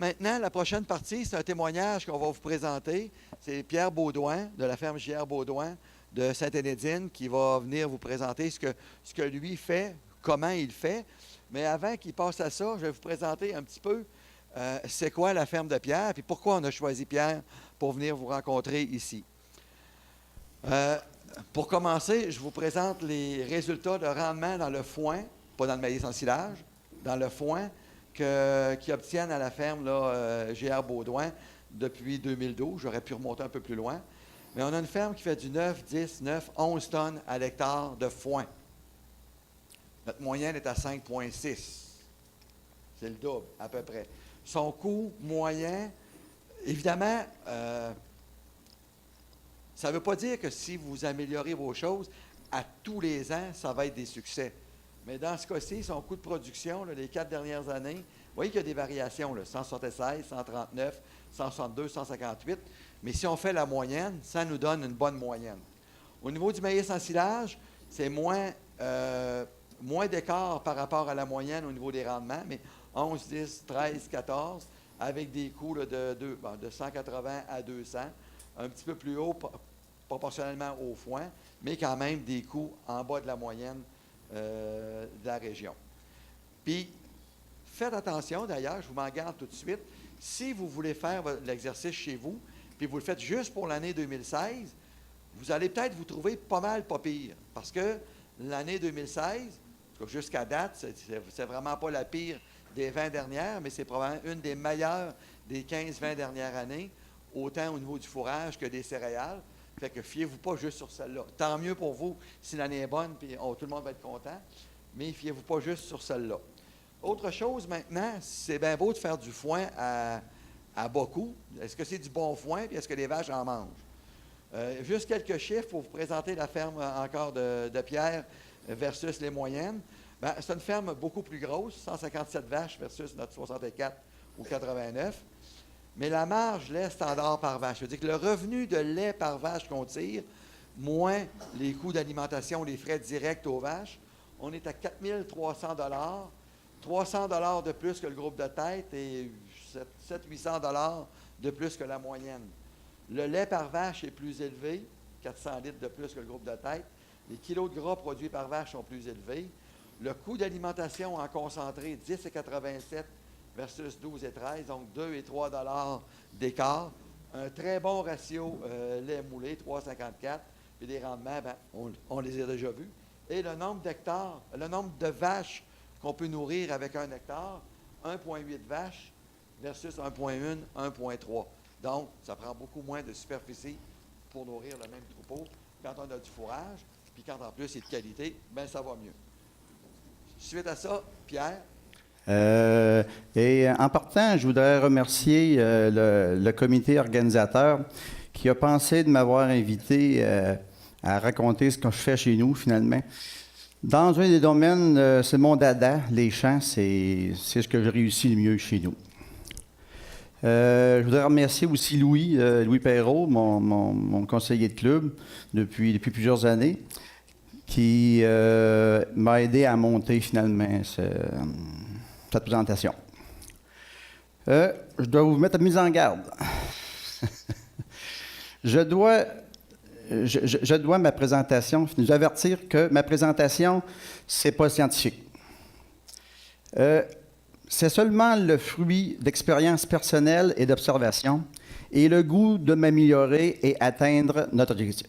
maintenant, la prochaine partie, c'est un témoignage qu'on va vous présenter. C'est Pierre Baudouin, de la ferme J.R. Baudouin de Sainte-Énédine, qui va venir vous présenter ce que lui fait, comment il fait. Mais avant qu'il passe à ça, je vais vous présenter un petit peu c'est quoi la ferme de Pierre, puis pourquoi on a choisi Pierre pour venir vous rencontrer ici. Pour commencer, je vous présente les résultats de rendement dans le foin, pas dans le maïs en silage, dans le foin, qui obtiennent à la ferme J.R. Baudouin depuis 2012. J'aurais pu remonter un peu plus loin. Mais on a une ferme qui fait du 9, 10, 9, 11 tonnes à l'hectare de foin. Notre moyenne est à 5,6. C'est le double, à peu près. Son coût moyen, évidemment, ça ne veut pas dire que si vous améliorez vos choses, à tous les ans, ça va être des succès. Mais dans ce cas-ci, son coût de production, là, les 4 dernières années, vous voyez qu'il y a des variations, là, 176, 139, 162, 158. Mais si on fait la moyenne, ça nous donne une bonne moyenne. Au niveau du maïs en silage, c'est moins d'écart par rapport à la moyenne au niveau des rendements, mais 11, 10, 13, 14, avec des coûts là, de 180 à 200, un petit peu plus haut proportionnellement au foin, mais quand même des coûts en bas de la moyenne de la région. Puis, faites attention, d'ailleurs, je vous m'en garde tout de suite, si vous voulez faire l'exercice chez vous, puis vous le faites juste pour l'année 2016, vous allez peut-être vous trouver pas mal pas pire, parce que l'année 2016, jusqu'à date, c'est vraiment pas la pire des 20 dernières, mais c'est probablement une des meilleures des 15-20 dernières années, autant au niveau du fourrage que des céréales. Fait que fiez-vous pas juste sur celle-là. Tant mieux pour vous si l'année est bonne, puis tout le monde va être content, mais fiez-vous pas juste sur celle-là. Autre chose maintenant, c'est bien beau de faire du foin à bas coût. Est-ce que c'est du bon foin, puis est-ce que les vaches en mangent? Juste quelques chiffres pour vous présenter la ferme encore de Pierre versus les moyennes. Bien, c'est une ferme beaucoup plus grosse, 157 vaches versus notre 64 ou 89. Mais la marge lait standard par vache, c'est-à-dire que le revenu de lait par vache qu'on tire, moins les coûts d'alimentation, les frais directs aux vaches, on est à 4 300 $, 300 $ de plus que le groupe de tête et 700-800 $ de plus que la moyenne. Le lait par vache est plus élevé, 400 litres de plus que le groupe de tête. Les kilos de gras produits par vache sont plus élevés. Le coût d'alimentation en concentré, 10,87 versus 12,13, donc 2 et 3 $ d'écart. Un très bon ratio lait moulé, 3,54. Puis les rendements, ben, on les a déjà vus. Et le nombre d'hectares, le nombre de vaches qu'on peut nourrir avec un hectare, 1,8 vaches versus 1,1, 1,3. Donc, ça prend beaucoup moins de superficie pour nourrir le même troupeau quand on a du fourrage, puis quand en plus c'est de qualité, bien ça va mieux. Suite à ça, Pierre. Et en partant, je voudrais remercier le comité organisateur qui a pensé de m'avoir invité à raconter ce que je fais chez nous, finalement. Dans un des domaines, c'est mon dada, les champs, c'est ce que je réussis le mieux chez nous. Je voudrais remercier aussi Louis Perrault, mon conseiller de club depuis plusieurs années, qui m'a aidé à monter finalement cette présentation. Je dois vous mettre mise en garde. Je dois ma présentation, nous avertir que ma présentation, c'est pas scientifique. C'est seulement le fruit d'expériences personnelles et d'observations et le goût de m'améliorer et atteindre notre objectif.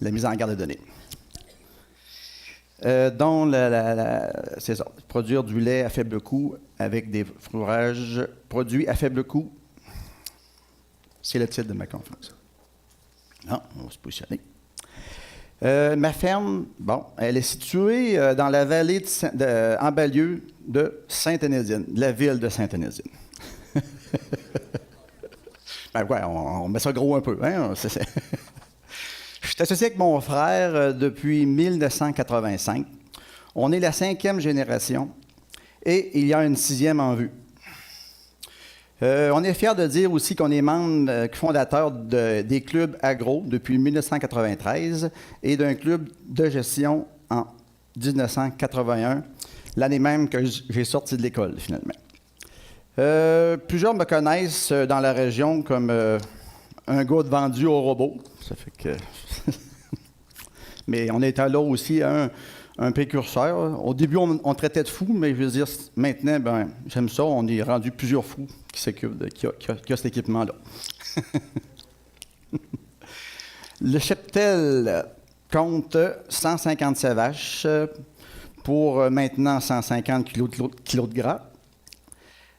La mise en garde est donnée. Dont c'est ça, produire du lait à faible coût avec des fourrages produits à faible coût. C'est le titre de ma conférence. Non, on va se positionner. Ma ferme, bon, elle est située dans la vallée en banlieue de Sainte-Énédine, de la ville de Sainte-Énédine. Ben ouais, on met ça gros un peu, hein? Je suis associé avec mon frère depuis 1985. On est la 5e génération et il y a une 6e en vue. On est fiers de dire aussi qu'on est membre fondateur des clubs agro depuis 1993 et d'un club de gestion en 1981, l'année même que j'ai sorti de l'école finalement. Plusieurs me connaissent dans la région comme un gars de vendu au robot. Ça fait que... Mais on était là aussi un précurseur. Au début, on traitait de fous, mais je veux dire, maintenant, ben, j'aime ça. On est rendu plusieurs fous qui s'occupent qui a cet équipement-là. Le cheptel compte 157 vaches pour maintenant 150 kg de gras,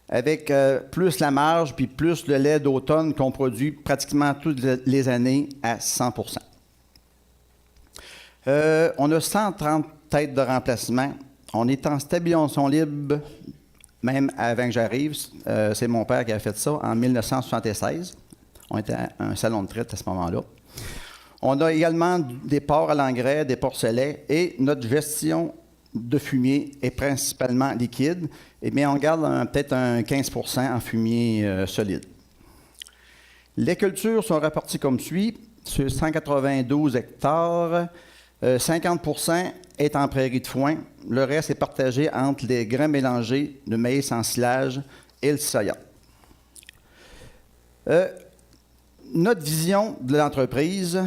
avec plus la marge puis plus le lait d'automne qu'on produit pratiquement toutes les années à 100 %. On a 130 têtes de remplacement. On est en stabilisation libre, même avant que j'arrive. C'est mon père qui a fait ça en 1976. On était à un salon de traite à ce moment-là. On a également des porcs à l'engrais, des porcelets, et notre gestion de fumier est principalement liquide, mais on garde peut-être un 15 % en fumier solide. Les cultures sont réparties comme suit. Sur 192 hectares, 50 % est en prairie de foin. Le reste est partagé entre les grains mélangés de maïs en silage et le soya. Notre vision de l'entreprise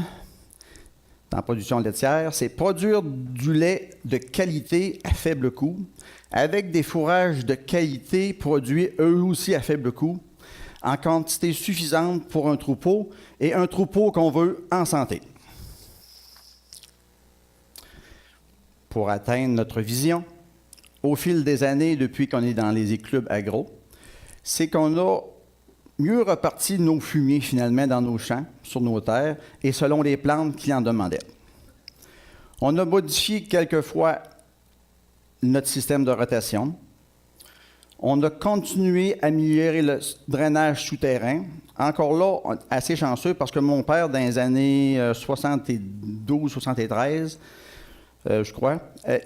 en production laitière, c'est produire du lait de qualité à faible coût, avec des fourrages de qualité produits eux aussi à faible coût, en quantité suffisante pour un troupeau, et un troupeau qu'on veut en santé. Pour atteindre notre vision, au fil des années, depuis qu'on est dans les clubs agro, c'est qu'on a mieux reparti nos fumiers, finalement, dans nos champs, sur nos terres, et selon les plantes qui en demandaient. On a modifié quelquefois notre système de rotation. On a continué à améliorer le drainage souterrain. Encore là, assez chanceux, parce que mon père, dans les années 72-73, je crois,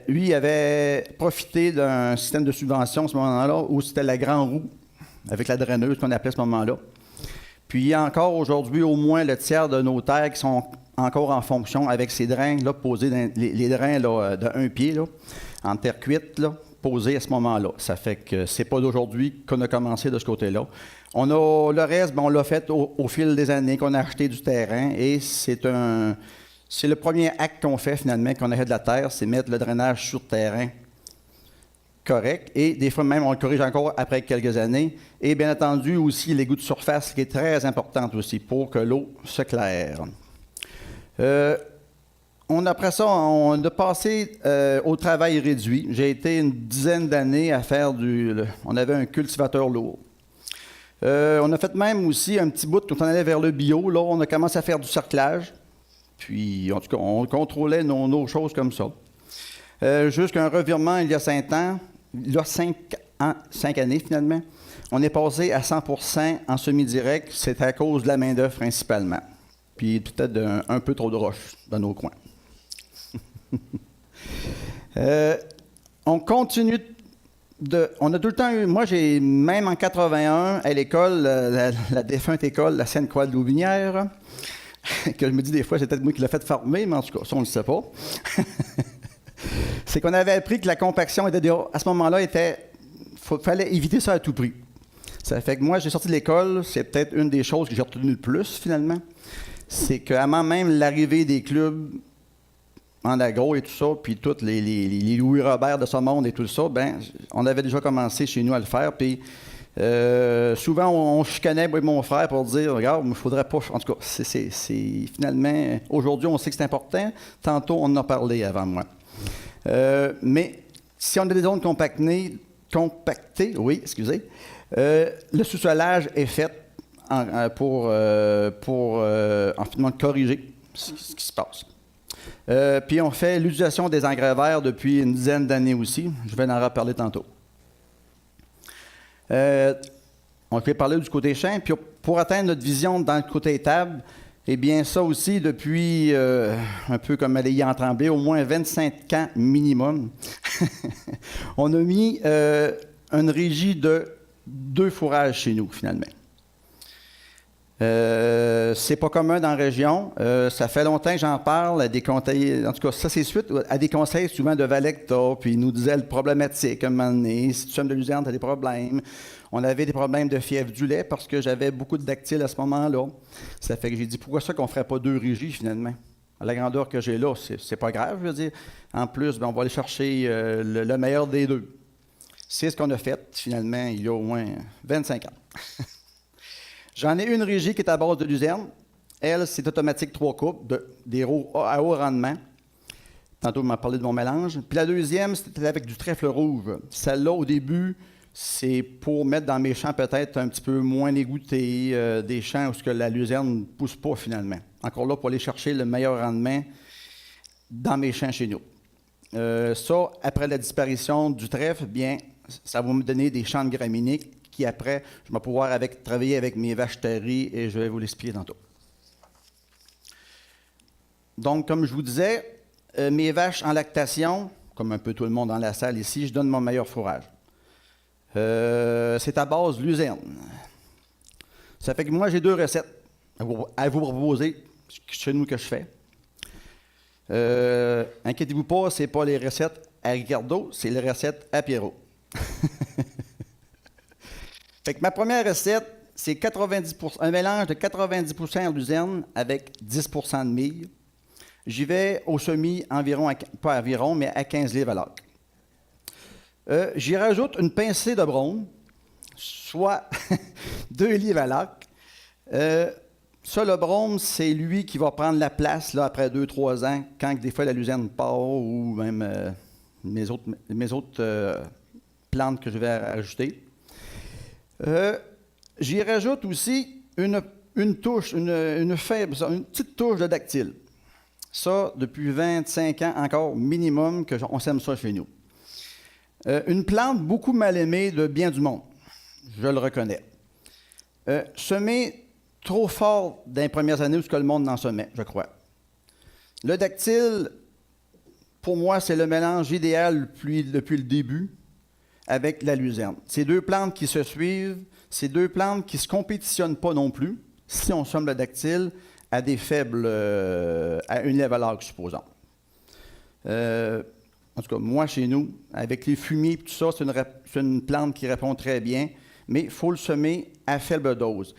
lui avait profité d'un système de subvention à ce moment-là, où c'était la grande roue, avec la draineuse qu'on appelait à ce moment-là. Puis il y a encore aujourd'hui au moins le tiers de nos terres qui sont encore en fonction avec ces drains-là posés, les drains là, de 1 pied, là, en terre cuite, là, posés à ce moment-là. Ça fait que c'est pas d'aujourd'hui qu'on a commencé de ce côté-là. On a le reste, on l'a fait au fil des années qu'on a acheté du terrain, et c'est le premier acte qu'on fait finalement, qu'on achète de la terre, c'est mettre le drainage sur terrain correct, et des fois même on le corrige encore après quelques années, et bien entendu aussi l'égout de surface qui est très importante aussi pour que l'eau se claire. Après ça, on a passé au travail réduit. J'ai été une dizaine d'années à faire on avait un cultivateur lourd. On a fait même aussi un petit bout quand on allait vers le bio. Là, on a commencé à faire du cerclage. Puis, en tout cas, on contrôlait nos choses comme ça. Jusqu'à un revirement il y a 5 ans, il y a 5 années finalement, on est passé à 100 % en semi-direct. C'est à cause de la main-d'œuvre principalement. Puis peut-être un peu trop de roches dans nos coins. On continue on a tout le temps eu, moi j'ai même en 81 à l'école, la défunte école, la Sainte-Croix de Louvinière, que je me dis des fois c'est peut-être moi qui l'ai fait former, mais en tout cas ça on ne le sait pas. C'est qu'on avait appris que la compaction à ce moment-là fallait éviter ça à tout prix. Ça fait que moi j'ai sorti de l'école, c'est peut-être une des choses que j'ai retenues le plus finalement. C'est qu'avant même l'arrivée des clubs en agro et tout ça, puis tous les Louis Robert de ce monde et tout ça, ben on avait déjà commencé chez nous à le faire. Puis souvent, on chicanait, moi et mon frère, pour dire, regarde, il ne faudrait pas... En tout cas, c'est finalement... Aujourd'hui, on sait que c'est important. Tantôt, on en a parlé avant moi. Mais si on a des zones compactées, oui, excusez, le sous-solage est fait pour finalement corriger ce qui se passe. Puis on fait l'utilisation des engrais verts depuis une dizaine d'années aussi. Je vais en reparler tantôt. On peut parler du côté champ. Puis pour atteindre notre vision dans le côté étable, eh bien ça aussi, depuis un peu comme Aléi en Tremblay, au moins 25 ans minimum, on a mis une régie de 2 fourrages chez nous, finalement. C'est pas commun dans la région. Ça fait longtemps que j'en parle à des conseils. En tout cas, ça, c'est suite à des conseils souvent de Valecta, puis ils nous disaient le problématique à un moment donné. Si tu sommes de luzerne, tu as des problèmes. On avait des problèmes de fièvre du lait parce que j'avais beaucoup de dactyles à ce moment-là. Ça fait que j'ai dit, pourquoi ça qu'on ne ferait pas 2 régies finalement? À la grandeur que j'ai là, c'est pas grave, je veux dire. En plus, on va aller chercher le meilleur des deux. C'est ce qu'on a fait finalement il y a au moins 25 ans. J'en ai une régie qui est à base de luzerne. Elle, c'est automatique 3 coupes, des à haut rendement. Tantôt, on m'a parlé de mon mélange. Puis la deuxième, c'était avec du trèfle rouge. Celle-là, au début, c'est pour mettre dans mes champs peut-être un petit peu moins égouttés, des champs où la luzerne ne pousse pas finalement. Encore là, pour aller chercher le meilleur rendement dans mes champs chez nous. Ça, après la disparition du trèfle, bien, ça va me donner des champs de graminées qui, après, je vais pouvoir travailler avec mes vaches terries et je vais vous l'expliquer tantôt. Donc, comme je vous disais, mes vaches en lactation, comme un peu tout le monde dans la salle ici, je donne mon meilleur fourrage. C'est à base luzerne. Ça fait que moi, j'ai 2 recettes à vous proposer chez nous que je fais. Inquiétez-vous pas, ce n'est pas les recettes à Ricardo, c'est les recettes à Pierrot. Fait que ma première recette, c'est 90%, un mélange de 90% luzerne avec 10% de mie. J'y vais au semis environ, pas environ, mais à 15 livres à l'acre. J'y rajoute une pincée de brome, soit 2 livres à l'acre. Ça, le brome, c'est lui qui va prendre la place là, après 2-3 ans, quand des fois la luzerne part ou même mes autres plantes que je vais ajouter. J'y rajoute aussi une touche, une petite touche de dactyle. Ça, depuis 25 ans encore, minimum, qu'on sème ça chez nous. Une plante beaucoup mal aimée de bien du monde, je le reconnais. Semer trop fort dans les premières années où le monde en semait, je crois. Le dactyle, pour moi, c'est le mélange idéal depuis le début avec la luzerne. C'est 2 plantes qui se suivent, c'est 2 plantes qui ne se compétitionnent pas non plus, si on somme le dactyle à des faibles, à une lèvre à l'acre, supposons. En tout cas, moi, chez nous, avec les fumiers et tout ça, c'est une plante qui répond très bien, mais il faut le semer à faible dose.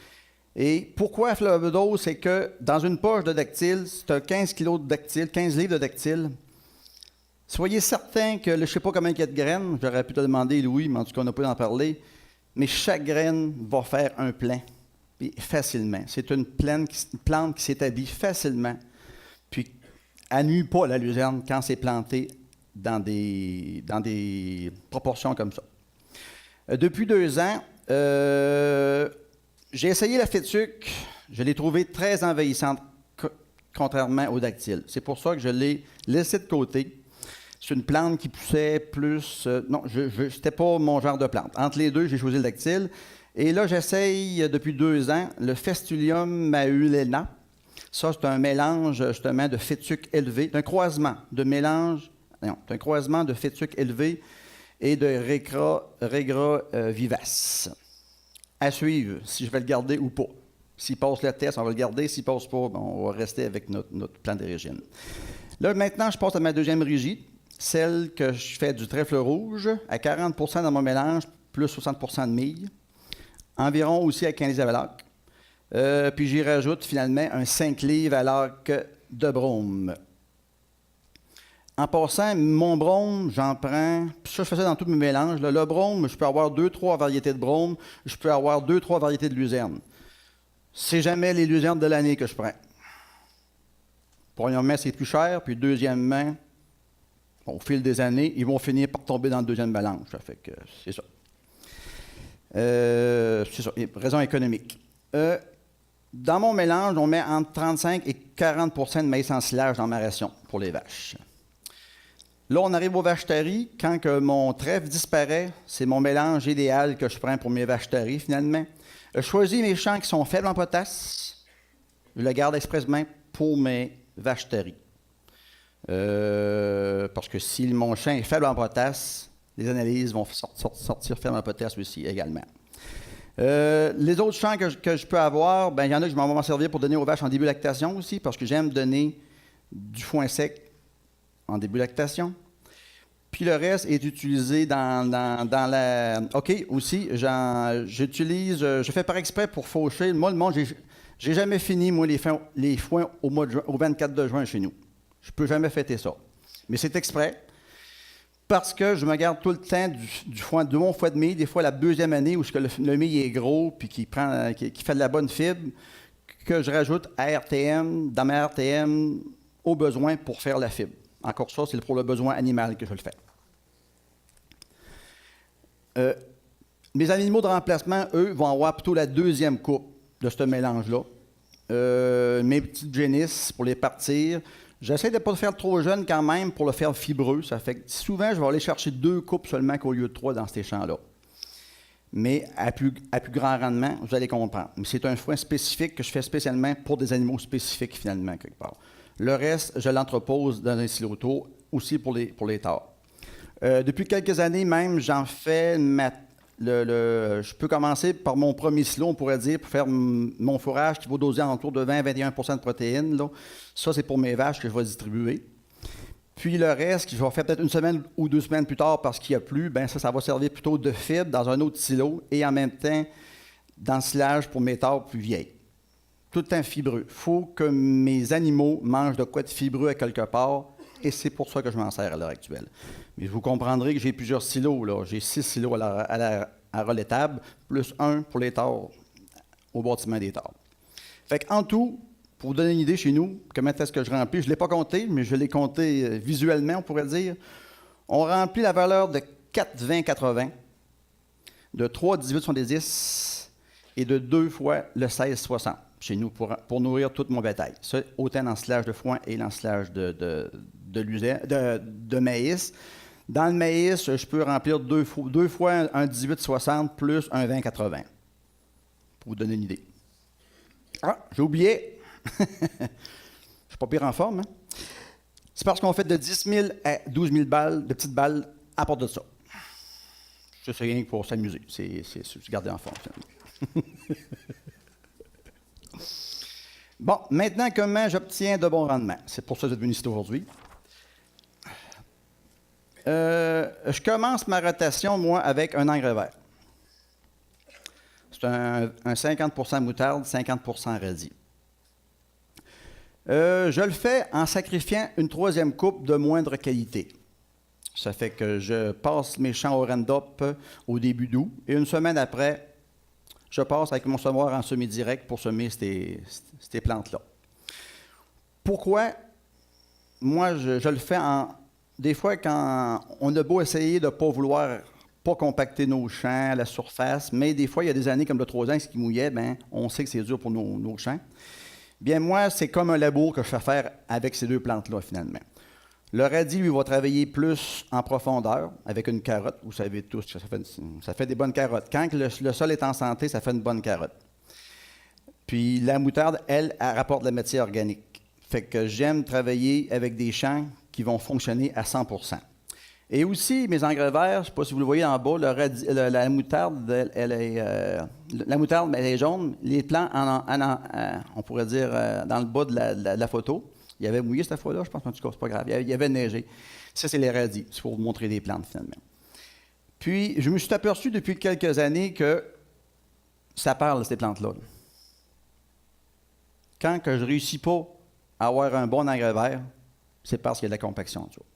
Et pourquoi à faible dose? C'est que dans une poche de dactyle, si tu as 15 kg de dactyle, 15 livres de dactyle, soyez certain que, je ne sais pas combien il y a de graines, j'aurais pu te demander, Louis, mais en tout cas, on n'a pas d'en parler, mais chaque graine va faire un plein, puis facilement. C'est une plante qui s'établit facilement, puis elle nuit pas la luzerne quand c'est planté dans des proportions comme ça. Depuis 2 ans, j'ai essayé la fétuque, je l'ai trouvée très envahissante, contrairement au dactyle. C'est pour ça que je l'ai laissé de côté. C'est une plante qui poussait plus... non, c'était pas mon genre de plante. Entre les deux, j'ai choisi le dactyle. Et là, j'essaye depuis 2 ans le Festulium maulena. Ça, c'est un mélange, justement, de fétuque élevé, d'un croisement de fétuque élevé et de Regra vivace. À suivre, si je vais le garder ou pas. S'il passe le test, on va le garder. S'il ne passe pas, on va rester avec notre plan d'origine. Là, maintenant, je passe à ma deuxième régie, celle que je fais du trèfle rouge, à 40 % dans mon mélange, plus 60 % de mie. Environ aussi à 15 livres à l'acre. Puis j'y rajoute finalement un 5 livres à l'acre de brome. En passant, mon brome, j'en prends... Puis ça, je fais ça dans tous mes mélanges. Là, le brome, je peux avoir 2-3 variétés de brome. Je peux avoir 2-3 variétés de luzerne. C'est jamais les luzernes de l'année que je prends. Premièrement, c'est plus cher. Puis deuxièmement, au fil des années, ils vont finir par tomber dans le deuxième mélange. Ça fait que c'est ça. C'est ça, raison économique. Dans mon mélange, on met entre 35 et 40 % de maïs en silage dans ma ration pour les vaches. Là, on arrive aux vaches taries. Quand que mon trèfle disparaît, c'est mon mélange idéal que je prends pour mes vaches taries, finalement. Je choisis mes champs qui sont faibles en potasse. Je le garde expressément pour mes vaches taries. Parce que si mon champ est faible en potasse, les analyses vont sortir faibles en potasse aussi également. Les autres champs que je peux avoir, ben, il y en a que je vais m'en servir pour donner aux vaches en début de lactation aussi, parce que j'aime donner du foin sec en début de lactation. Puis le reste est utilisé dans la... OK, aussi, j'utilise... je fais par exprès pour faucher. Moi, le monde, j'ai jamais fini, moi, les foins au 24 de juin chez nous. Je peux jamais fêter ça. Mais c'est exprès. Parce que je me garde tout le temps de mon foin de mie, des fois la deuxième année où le mie est gros puis qui fait de la bonne fibre, que je rajoute à RTM, dans ma RTM, au besoin pour faire la fibre. Encore ça, c'est pour le besoin animal que je le fais. Mes animaux de remplacement, eux, vont avoir plutôt la deuxième coupe de ce mélange-là. Mes petites génisses pour les partir. J'essaie de ne pas le faire trop jeune quand même pour le faire fibreux. Ça fait que souvent, je vais aller chercher 2 coupes seulement qu'au lieu de 3 dans ces champs-là. Mais à plus grand rendement, vous allez comprendre. Mais c'est un foin spécifique que je fais spécialement pour des animaux spécifiques, finalement, quelque part. Le reste, je l'entrepose dans un silo autour, aussi pour les tares. Depuis quelques années même, j'en fais je peux commencer par mon premier silo, on pourrait dire, pour faire mon fourrage qui va doser autour de 20-21% de protéines. Là. Ça, c'est pour mes vaches que je vais distribuer. Puis le reste, je vais faire peut-être 1 semaine ou 2 semaines plus tard parce qu'il n'y a plus, bien ça va servir plutôt de fibre dans un autre silo et en même temps dans le silage pour mes tares plus vieilles. Tout le temps fibreux. Il faut que mes animaux mangent de quoi de fibreux à quelque part et c'est pour ça que je m'en sers à l'heure actuelle. Mais vous comprendrez que j'ai plusieurs silos. Là. J'ai 6 silos à relais table, plus 1 pour les tares au bâtiment des tares. Fait qu'en tout, pour vous donner une idée chez nous, comment est-ce que je remplis, je ne l'ai pas compté, mais je l'ai compté visuellement, on pourrait dire. On remplit la valeur de 4,20,80, de 3,18,70 et de 2 fois le 16,60 chez nous pour nourrir tout mon bétail. Ça, autant dans le silage de foin et dans le silage de maïs. Dans le maïs, je peux remplir 2 fois un 18,60 plus un 20,80. Pour vous donner une idée. Ah, j'ai oublié. Je ne suis pas pire en forme. Hein? C'est parce qu'on fait de 10 000 à 12 000 balles, de petites balles à part de ça. Je sais rien que pour s'amuser. C'est se garder en forme. Bon, maintenant, comment j'obtiens de bons rendements? C'est pour ça que vous êtes venu ici aujourd'hui. Je commence ma rotation, moi, avec un engrais vert. C'est un 50% moutarde, 50% radis. Je le fais en sacrifiant une 3e coupe de moindre qualité. Ça fait que je passe mes champs au Roundup au début d'août et une semaine après, je passe avec mon semoir en semi-direct pour semer ces plantes-là. Pourquoi? Moi, je le fais des fois, quand on a beau essayer de ne pas vouloir pas compacter nos champs à la surface, mais des fois, il y a des années comme le 3 ans, ce qui mouillait, bien, on sait que c'est dur pour nos champs. Bien, moi, c'est comme un labour que je fais faire avec ces 2 plantes-là, finalement. Le radis, lui, va travailler plus en profondeur avec une carotte. Vous savez tous que ça fait des bonnes carottes. Quand le sol est en santé, ça fait une bonne carotte. Puis la moutarde, elle rapporte de la matière organique. Fait que j'aime travailler avec des champs qui vont fonctionner à 100%. Et aussi, mes engrais verts, je ne sais pas si vous le voyez en bas, la moutarde, elle est jaune. Les plants, on pourrait dire, dans le bas de la photo. Il y avait mouillé cette fois-là, je pense, en tout cas, c'est pas grave. Il y avait neigé. Ça, c'est les radis. C'est pour vous montrer des plantes, finalement. Puis, je me suis aperçu depuis quelques années que ça parle, ces plantes-là. Quand que je ne réussis pas à avoir un bon engrais vert, c'est parce qu'il y a de la compaction. Tu vois.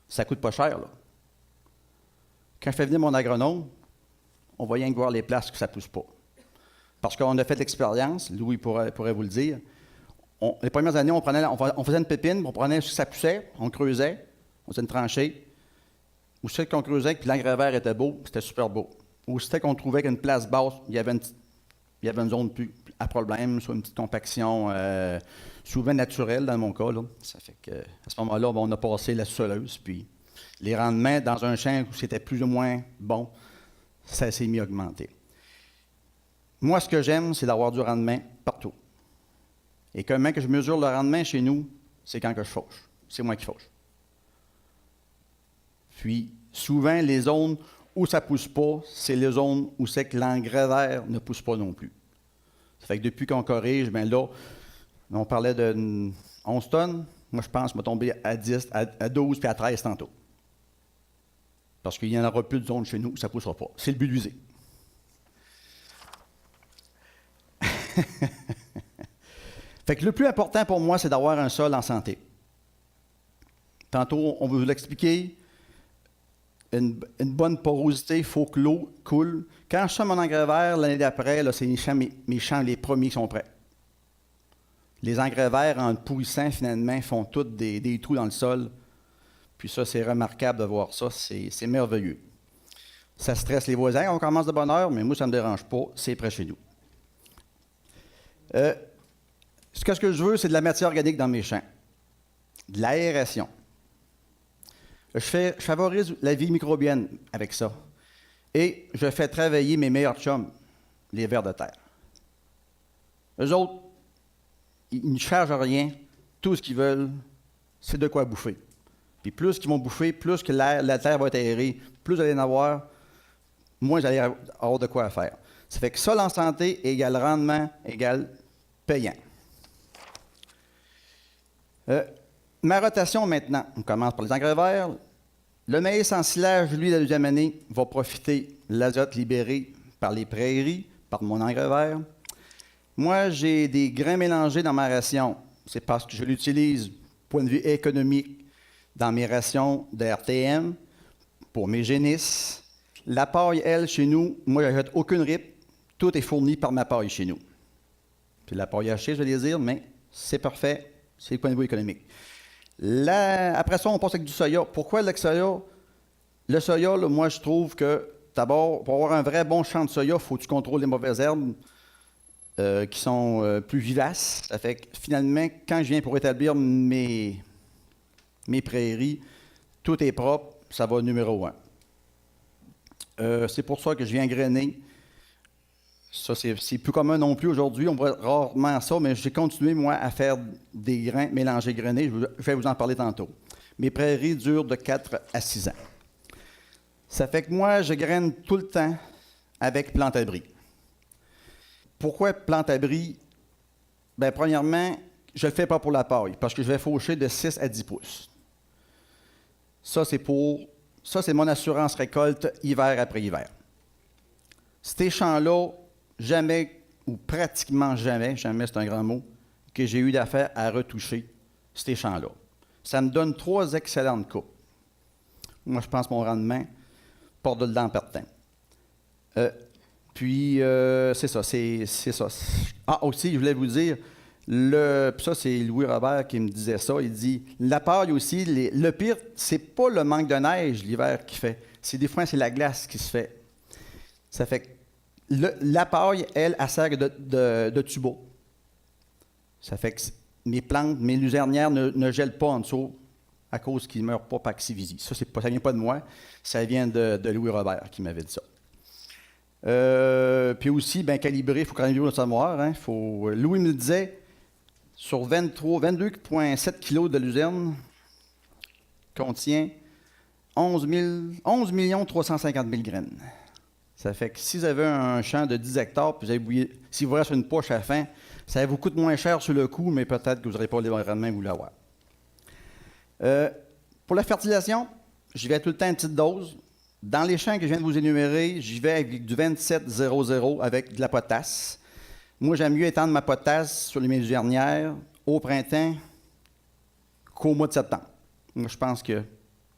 Ça ne coûte pas cher, là. Quand je fais venir mon agronome, on va rien que voir les places que ça ne pousse pas. Parce qu'on a fait l'expérience, Louis pourrait vous le dire. Les premières années, on faisait une pépine, on prenait ce que ça poussait, on creusait, on faisait une tranchée. Ou c'était qu'on creusait, puis l'engrais vert était beau, c'était super beau. Ou c'était qu'on trouvait qu'une place basse, il y avait une zone plus à problème, soit une petite compaction, souvent naturelle dans mon cas. Là. Ça fait qu'à ce moment-là, on a passé la soleuse, puis les rendements dans un champ où c'était plus ou moins bon, ça s'est mis à augmenter. Moi, ce que j'aime, c'est d'avoir du rendement partout. Et comment que je mesure le rendement chez nous, c'est quand que je fauche. C'est moi qui fauche. Puis, souvent, les zones où ça ne pousse pas, c'est les zones où c'est que l'engrais vert ne pousse pas non plus. Ça fait que depuis qu'on corrige, bien là, on parlait de 11 tonnes. Moi, je pense qu'on va tomber à 10, à 12 puis à 13 tantôt. Parce qu'il n'y en aura plus de zones chez nous où ça ne poussera pas. C'est le but d'user. Fait que le plus important pour moi, c'est d'avoir un sol en santé. Tantôt, on va vous l'expliquer. Une bonne porosité, il faut que l'eau coule. Quand je sème mon engrais vert, l'année d'après, là, c'est mes champs les premiers qui sont prêts. Les engrais verts, en pourrissant, finalement, font tous des trous dans le sol. Puis ça, c'est remarquable de voir ça. C'est merveilleux. Ça stresse les voisins. On commence de bonne heure, mais moi, ça ne me dérange pas. C'est près chez nous. Ce que je veux, c'est de la matière organique dans mes champs. De l'aération. Je favorise la vie microbienne avec ça. Et je fais travailler mes meilleurs chums, les vers de terre. Eux autres, ils ne chargent rien. Tout ce qu'ils veulent, c'est de quoi bouffer. Puis plus qu'ils vont bouffer, plus que la terre va être aérée, plus vous allez en avoir, moins vous allez avoir de quoi faire. Ça fait que sol en santé égale rendement égale payant. Ma rotation maintenant, on commence par les engrais verts. Le maïs en silage, lui, la deuxième année, va profiter de l'azote libéré par les prairies, par mon engrais vert. Moi, j'ai des grains mélangés dans ma ration. C'est parce que je l'utilise, point de vue économique, dans mes rations de RTM, pour mes génisses. La paille, elle, chez nous, moi, je n'achète aucune RIP. Tout est fourni par ma paille chez nous. Puis la paille hachée, je vais dire, mais c'est parfait. C'est le point de vue économique. Après ça, on passe avec du soya. Pourquoi le soya? Le soya, là, moi, je trouve que, d'abord, pour avoir un vrai bon champ de soya, il faut que tu contrôles les mauvaises herbes qui sont plus vivaces. Ça fait que, finalement, quand je viens pour établir mes prairies, tout est propre, ça va numéro 1. C'est pour ça que je viens grainer. Ça, c'est plus commun non plus aujourd'hui. On voit rarement ça, mais j'ai continué, moi, à faire des grains mélangés grainés. Je vais vous en parler tantôt. Mes prairies durent de 4 à 6 ans. Ça fait que moi, je graine tout le temps avec plante-abri. Pourquoi plante-abri? Bien, premièrement, je ne le fais pas pour la paille, parce que je vais faucher de 6 à 10 pouces. Ça, c'est mon assurance récolte hiver après hiver. Ces champs-là, jamais, ou pratiquement jamais c'est un grand mot, que j'ai eu d'affaire à retoucher ces champs-là. Ça me donne 3 excellentes coupes. Moi, je pense que mon rendement porte de dedans partant. C'est ça. Ah, aussi, je voulais vous dire, ça, c'est Louis Robert qui me disait ça. Il dit, la paille aussi, le pire, c'est pas le manque de neige l'hiver qui fait. C'est des fois, c'est la glace qui se fait. Ça fait que la paille, elle sert de tubeau. Ça fait que mes plantes, mes luzernières ne gèlent pas en dessous à cause qu'ils ne meurent pas par Xivisi. Ça ne vient pas de moi, ça vient de Louis Robert qui m'avait dit ça. Puis aussi, bien calibrer, il faut calibrer le savoir. Hein, Louis me le disait, sur 22,7 kg de luzerne, contient 11 350 000 graines. Ça fait que si vous avez un champ de 10 hectares, puis si vous reste une poche à la fin, ça vous coûte moins cher sur le coup, mais peut-être que vous n'aurez pas les rendements que vous voulez avoir. Pour la fertilisation, j'y vais tout le temps à une petite dose. Dans les champs que je viens de vous énumérer, j'y vais avec du 27-00 avec de la potasse. Moi, j'aime mieux étendre ma potasse sur les luzernières au printemps qu'au mois de septembre. Moi, je pense qu'ils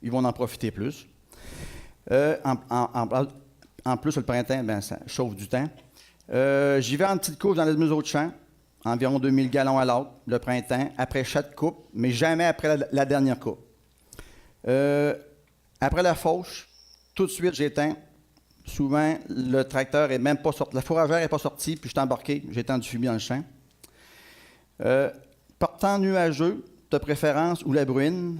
vont en profiter plus. En plus, le printemps, bien, ça chauffe du temps. J'y vais en petite coupe dans les autres champs, environ 2000 gallons à l'autre, le printemps, après chaque coupe, mais jamais après la dernière coupe. Après la fauche, tout de suite, j'éteins. Souvent, le tracteur n'est même pas sorti, la fourragère n'est pas sortie, puis je suis embarqué, j'étends du fumier dans le champ. Par temps nuageux, de préférence, ou la bruine.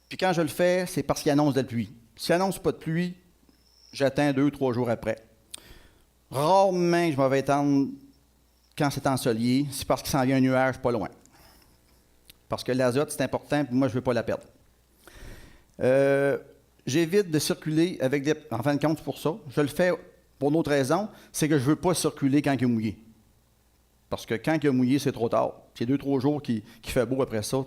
Puis quand je le fais, c'est parce qu'il annonce de la pluie. S'il annonce pas de pluie, j'atteins 2 ou 3 jours après. Rarement, je m'en vais étendre quand c'est ensoleillé. C'est parce qu'il s'en vient un nuage pas loin. Parce que l'azote, c'est important, puis moi, je ne veux pas la perdre. j'évite de circuler avec des... En fin de compte, c'est pour ça. Je le fais pour une autre raison, c'est que je ne veux pas circuler quand il est mouillé. Parce que quand il est mouillé, c'est trop tard. C'est 2-3 jours qu'il fait beau après ça.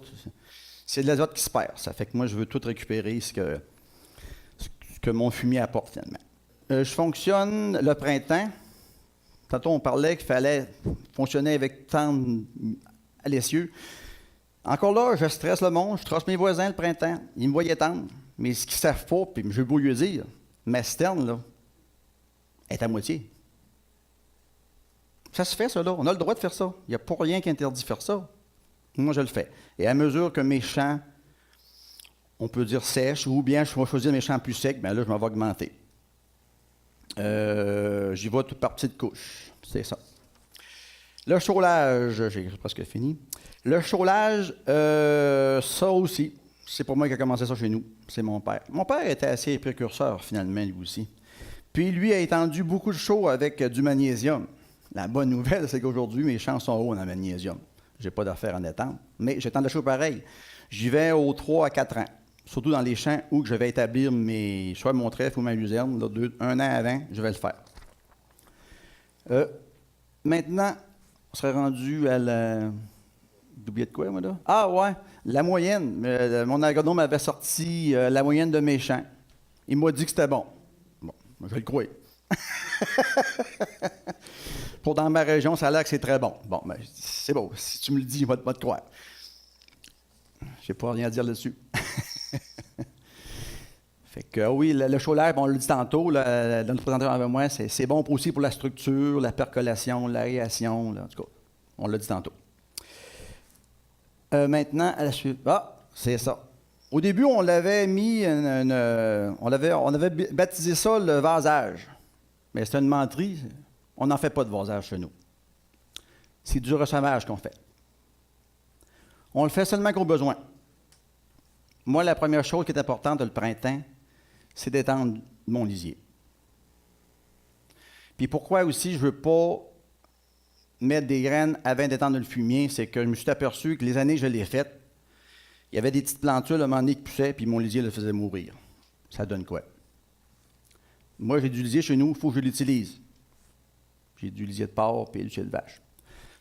C'est de l'azote qui se perd. Ça fait que moi, je veux tout récupérer ce que mon fumier apporte finalement. Je fonctionne le printemps. Tantôt, on parlait qu'il fallait fonctionner avec tant à l'essieu. Encore là, je stresse le monde, je trosse mes voisins le printemps. Ils me voient étendre. Mais ce qu'ils ne savent pas, puis je veux beau lui dire, ma citerne, là, est à moitié. Ça se fait, ça, là. On a le droit de faire ça. Il n'y a pas rien qui interdit de faire ça. Moi, je le fais. Et à mesure que mes champs, on peut dire sèches, ou bien je vais choisir mes champs plus secs, bien là, je m'en vais augmenter. J'y vais tout par petites couches. C'est ça. Le chaulage, j'ai presque fini. Le chaulage, ça aussi, c'est pour moi qui a commencé ça chez nous. C'est mon père. Mon père était assez précurseur, finalement, lui aussi. Puis lui a étendu beaucoup de chaux avec du magnésium. La bonne nouvelle, c'est qu'aujourd'hui, mes champs sont hauts en magnésium. Je n'ai pas d'affaire à en étendre, mais j'étends de chaux pareil. J'y vais aux 3 à 4 ans. Surtout dans les champs où je vais établir soit mon trèfle ou ma luzerne. Là, 1 an avant, je vais le faire. Maintenant, on serait rendu à la... D'oublier de quoi, moi, là? Ah, ouais, la moyenne. Mon agronome avait sorti la moyenne de mes champs. Il m'a dit que c'était bon. Bon, je vais le croire. Pour dans ma région, ça a l'air que c'est très bon. Bon, ben, c'est bon. Si tu me le dis, je vais te croire. Je n'ai pas rien à dire là-dessus. Fait que oui, le chaulage, on l'a dit tantôt, là, dans notre présentation avec moi, c'est bon aussi pour la structure, la percolation, l'aération, là, en tout cas. On l'a dit tantôt. Maintenant, à la suite. Ah, c'est ça. Au début, on l'avait mis, on avait baptisé ça le vasage. Mais c'est une menterie. On n'en fait pas de vasage chez nous. C'est du ressemage qu'on fait. On le fait seulement qu'au besoin. Moi, la première chose qui est importante le printemps, c'est d'étendre mon lisier. Puis pourquoi aussi je ne veux pas mettre des graines avant d'étendre le fumier, c'est que je me suis aperçu que les années que je l'ai faites, il y avait des petites plantules à un moment donné qui poussaient, puis mon lisier le faisait mourir. Ça donne quoi? Moi, j'ai du lisier chez nous, il faut que je l'utilise. J'ai du lisier de porc et du lisier de vache.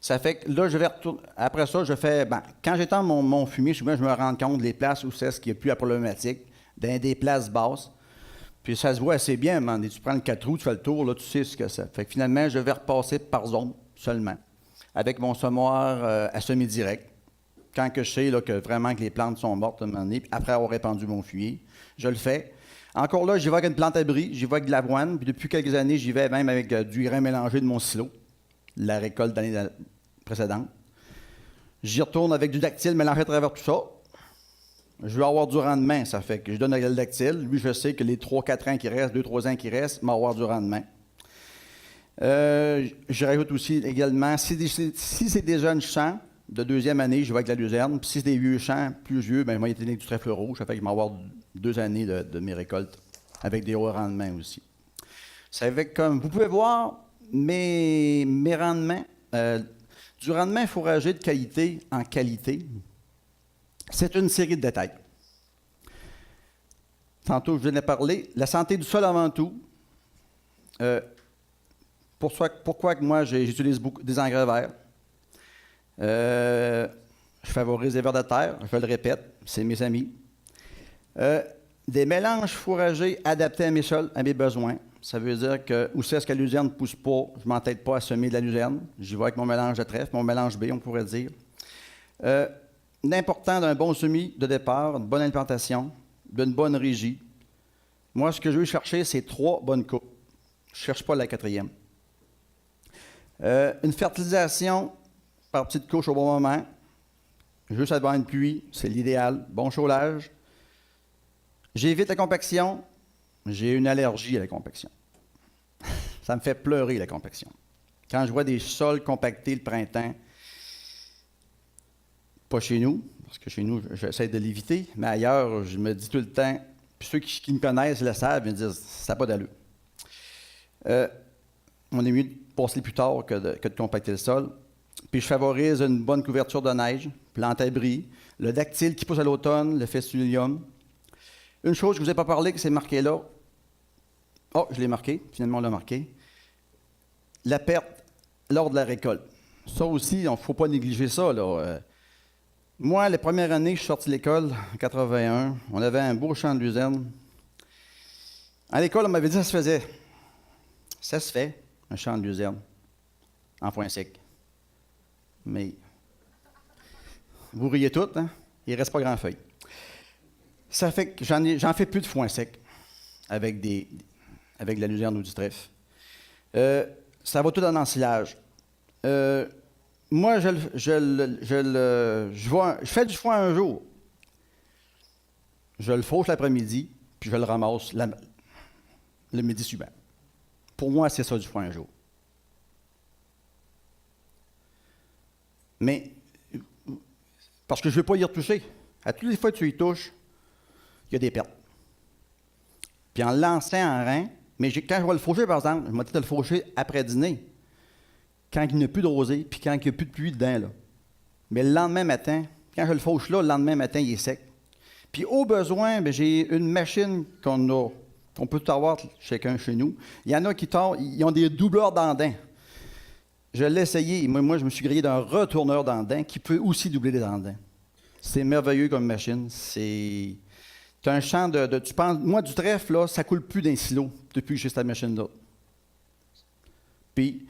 Ça fait que là, je vais retourner. Après ça, je fais. Ben, quand j'étends mon fumier, souvent, je me rends compte des places où c'est ce qui n'est plus la problématique, dans des places basses. Puis ça se voit assez bien, man. Tu prends le 4 roues, tu fais le tour, là, tu sais ce que c'est. Fait que finalement, je vais repasser par zone seulement, avec mon semoir à semi-direct. Quand que je sais là, que vraiment que les plantes sont mortes à un moment donné, puis après avoir répandu mon fumier, je le fais. Encore là, j'y vais avec une plante abri, j'y vais avec de l'avoine, puis depuis quelques années, j'y vais même avec du grain mélangé de mon silo, la récolte d'année précédente. J'y retourne avec du dactyle mélangé à travers tout ça. Je veux avoir du rendement, ça fait que je donne le dactyle. Lui, je sais que les 3-4 ans qui restent, 2-3 ans qui restent, il va avoir du rendement. Je rajoute aussi également, si c'est des jeunes champs de deuxième année, je vais avec la luzerne. Puis si c'est des vieux champs plus vieux, bien, moi, il y a du trèfle rouge, ça fait que je vais avoir 2 années de mes récoltes avec des hauts rendements aussi. Ça fait que, comme vous pouvez voir, mes rendements, du rendement fourragé de qualité en qualité, c'est une série de détails. Tantôt, je venais de parler. La santé du sol avant tout. Pourquoi que moi, j'utilise beaucoup des engrais verts? Je favorise les vers de terre, je le répète, c'est mes amis. Des mélanges fourragés adaptés à mes sols, à mes besoins. Ça veut dire que où c'est-ce que la luzerne ne pousse pas, je ne m'entête pas à semer de la luzerne. J'y vais avec mon mélange de trèfle, mon mélange B, on pourrait dire. L'important d'un bon semis de départ, une bonne implantation, d'une bonne régie. Moi, ce que je veux chercher, c'est 3 bonnes coupes. Je ne cherche pas la 4e. Une fertilisation par petites couches au bon moment. Juste avant une pluie, c'est l'idéal. Bon chaulage. J'évite la compaction. J'ai une allergie à la compaction. Ça me fait pleurer, la compaction. Quand je vois des sols compactés le printemps, pas chez nous, parce que chez nous, j'essaie de l'éviter, mais ailleurs, je me dis tout le temps, puis ceux qui me connaissent le savent, ils me disent, ça n'a pas d'allure. On est mieux de passer plus tard que de compacter le sol. Puis je favorise une bonne couverture de neige, plante abri, le dactyle qui pousse à l'automne, le festulium. Une chose que je ne vous ai pas parlé, que c'est marqué là. Oh, je l'ai marqué. Finalement, on l'a marqué. La perte lors de la récolte. Ça aussi, il ne faut pas négliger ça, là. Moi, les premières années, je suis sorti de l'école, en 81. On avait un beau champ de luzerne. À l'école, on m'avait dit que ça se faisait. Ça se fait, un champ de luzerne, en foin sec. Mais vous riez tout, hein? Il ne reste pas grand feuille. Ça fait que j'en fais plus de foin sec avec de la luzerne ou du trèfle. Ça va tout en ensilage. Moi, je fais du foin un jour. Je le fauche l'après-midi, puis je le ramasse le midi suivant. Pour moi, c'est ça du foin un jour. Mais, parce que je ne veux pas y retoucher. À toutes les fois que tu y touches, il y a des pertes. Puis en lançant en rein, mais quand je vais le faucher, par exemple, je m'ai dit de le faucher après dîner, quand il n'y a plus de rosée, puis quand il n'y a plus de pluie dedans. Là. Mais le lendemain matin, quand je le fauche là, le lendemain matin, il est sec. Puis au besoin, bien, j'ai une machine qu'on peut tout avoir chacun chez nous. Il y en a qui ils ont des doubleurs d'andins. Je l'ai essayé. Moi, je me suis grillé d'un retourneur d'andins qui peut aussi doubler les andins. C'est merveilleux comme machine. C'est un champ de tu penses, moi, du trèfle, là, ça ne coule plus d'un silo depuis que j'ai cette machine-là. Puis,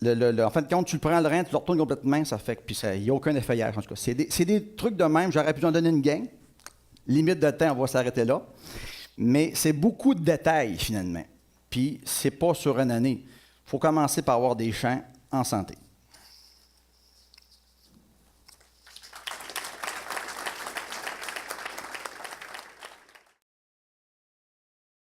en fin de compte, tu le prends le rein, tu le retournes complètement, ça fait que, puis il n'y a aucun effeuillage, en tout cas. C'est des trucs de même, j'aurais pu en donner une gang. Limite de temps, on va s'arrêter là. Mais c'est beaucoup de détails, finalement. Puis, c'est pas sur une année. Il faut commencer par avoir des champs en santé.